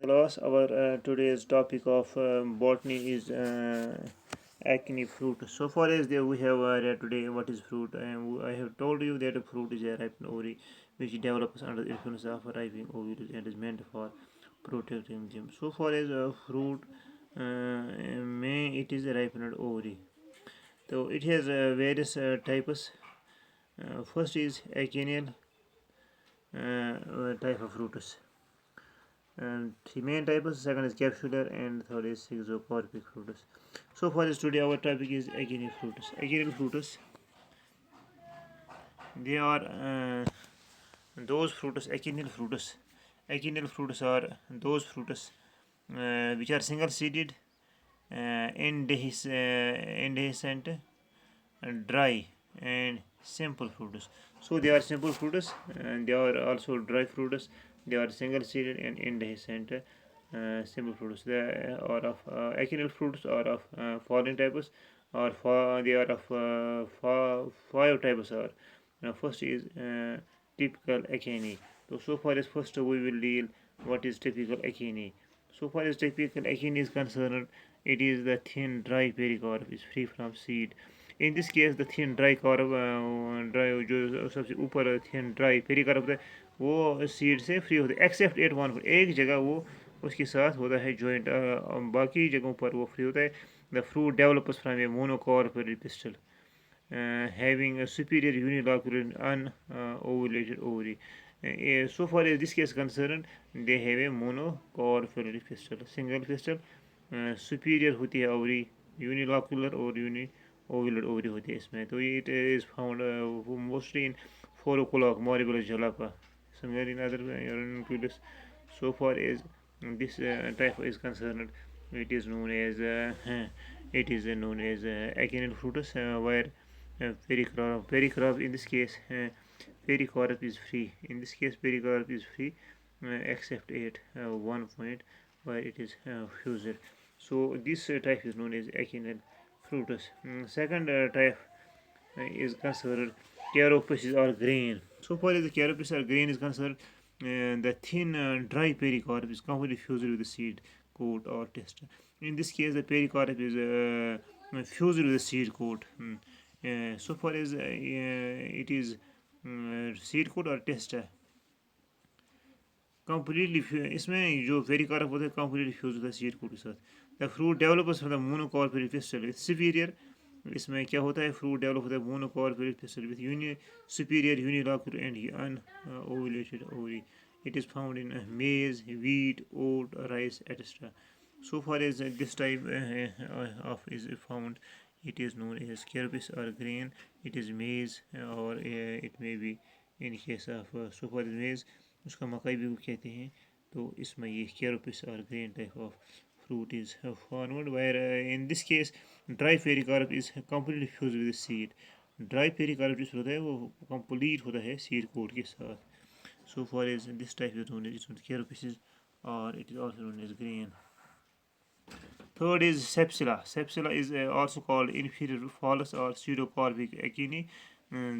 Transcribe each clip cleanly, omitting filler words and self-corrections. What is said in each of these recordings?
Class, our today's topic of botany is acne fruit. So far as there we have read today what is fruit, and I have told you that a fruit is a ripened ovary which develops under the influence of ripening ovules and is meant for protecting them. So far as fruit, may it is a ripened ovary. So it has various types. First is acinial type of fruits. And three main types. Second is capsular, and third is zoocorpic fruits. So for this today, our topic is aguinal fruits. Aguinal fruits, they are those fruits. Aguinal fruits. Aguinal fruits are those fruits which are single-seeded, indehiscent, dry, and simple fruits. So they are simple fruits, and they are also dry fruits. They are single-seeded and indehiscent. Simple fruits. They are of acinal fruits are of following types, or they are of five types. Are first is typical acini. So far as first we will deal what is typical acini. So far as typical acini is concerned, it is the thin dry pericarp is free from seed. In this case the thin dry carb dry जो सबसे ऊपर thin dry pericarp है वो seed से free होते हैं accept eight one एक जगह वो उसके साथ होता है जॉइंट बाकी जगहों पर वो फ्री होता है the fruit develops from a monocarp pistil having a superior unilocular unovulated ovary. So far as this case concerned, they have a monocarpellary pistil, single pistil. Superior होती है ovary, unilocular और ovulate ovary होती है इसमें. तो it is found mostly in 4 o'clock moribula jalapa, somewhere in other ranunculus. So far as this type is concerned, it is known as acinal fruitus, where pericarp in this case pericarp is free. In this case pericarp is free except at one point where it is fused. So this type is known as acinal fruitus. Second type is considered carapace or grain. So far as the carapace or grain is concerned, the thin dry pericarp is completely fused with the seed coat or testa. In this case, the pericarp is fused with the seed coat. So far as it is seed coat or testa, completely इसमें जो pericarp होता है completely fused होता है seed coat के साथ. The fruit develops from the monocarpellary pistil with superior. इसमें क्या होता है फ्रूट डेवलप होता है monocarpal pistil with superior unilocular and unovulated ovary. It is found in maize, wheat, oat, rice, etc. So far as this type of is found, it is known as carapace or grain. It is maize or it may be in case of so far as maize उसका मकई भी कहते हैं. तो इसमें ये carapace or grain type of fruit is formed, where in this case dry pericarp is completely fused with the seed. Dry pericarp जिस होता है वो कंप्लीट होता है सीड कोट के साथ. So for as this type is known as caryopsis और it is also known as grain. Third is sepsilla. Sepsilla is also called inferior phallus or pseudocarpic acini.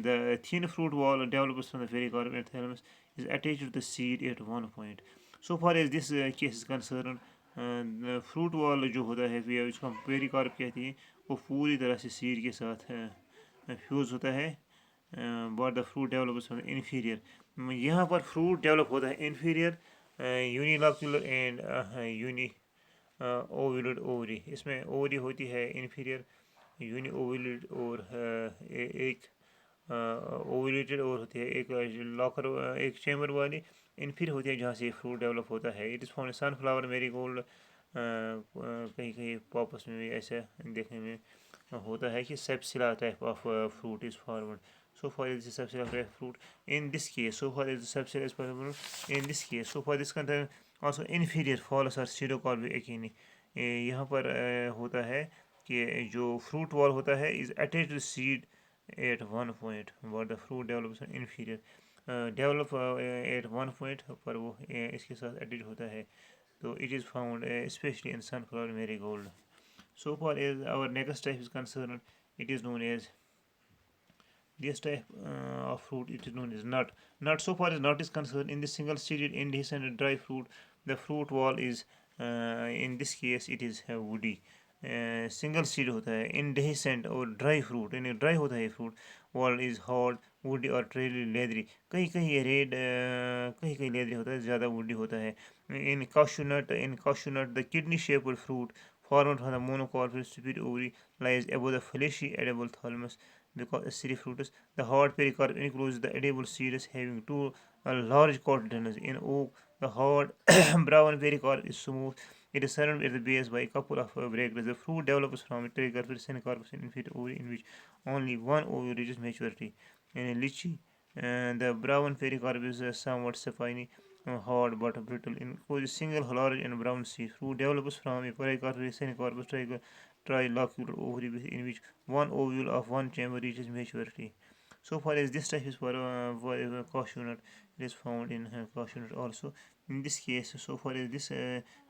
The thin fruit wall develops from the pericarp and thalamus is attached to the seed at one point. So far as this case is concerned, fruit wall जो होता है फिर इसको हम pericarp कहते हैं वो पूरी तरह से सीड के साथ फ्यूज़ होता है. But the fruit develops from inferior. यहाँ पर फ्रूट डेवलप होता है inferior unilocular and uniovulate ovary. इसमें ओवरी होती है इन्फीरियर यूनि ओवुलेट और एक ओवुलेटेड और होती है एक लॉकर एक चैम्बर वाली इन्फीरियर होती है जहाँ से फ्रूट डेवलप होता है. It is found sunflower marigold कहीं कहीं पॉपस में भी ऐसा देखने में होता है कि cypsela type of fruit is formed. So far is the sepsilla type fruit. In this case, so far is the sepsilla is possible. In this case, so far this contain also inferior phallus or pseudocarpic acini. यहाँ पर होता है कि जो fruit wall होता है is attach to seed at one point but the fruit develops inferior develop at one point पर वो इसके साथ अटैच होता है. तो it is found specially in sunflower marigold. So far as our next type is concerned, it is known as this type of fruit. It is known as nut. Nut, so far as nut is concerned, in this single seeded indehiscent dry fruit The fruit wall is in this case it is woody. Single seed होता है इनडेhiscent और dry fruit यानी dry होता है ये fruit wall is hard woody और ट्रेली leathery कहीं कहीं ये रेड कहीं कहीं लेदरी होता है ज़्यादा वुडी होता है in cashew nut the kidney shaped fruit formed from the monocarpal superior ovary lies above the fleshy edible thalamus because acidic fruits. The hard pericarp includes the edible seeds having two large cotyledons. In oak, the hard brown pericarp is smooth. It is surrounded at the base by a couple of bracts. The fruit develops from a tricarpus syncarpus inferior ovary in which only one ovary reaches maturity. In lychee, the brown pericarp is somewhat spiny, hard but brittle. In single large and brown seed, fruit develops from a pericarpus syncarpus trilocular ovary in which one ovule of one chamber reaches maturity. So far as this type is for cashew nut, it is found in cashew nut also. In this case, so far as this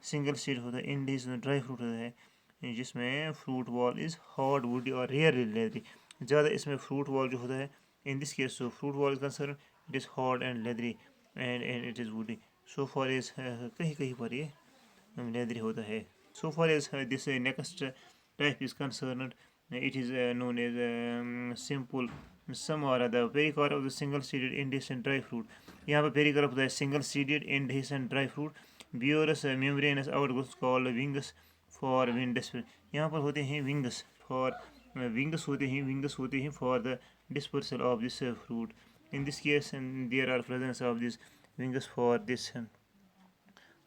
single seed होता है इंडिजिनल dry fruit होता है जिसमें fruit wall is hard woody और rare leathery ज़्यादा इसमें fruit wall जो होता है in this case so fruit wall is concern it is hard and leathery and it is woody so for is कहीं कहीं पर ये लेदरी होता है so for is this next type is concerned, it is known as simple samara, the pericarp of the single seeded indehiscent dry fruit. यहाँ पर pericarp होता है single seeded indehiscent dry fruit. Beerus membranous outgrowths called wings for wind dispersal. यहाँ पर होते हैं wings for wings होते हैं for the dispersal of this fruit. In this case, there are presence of these wings for this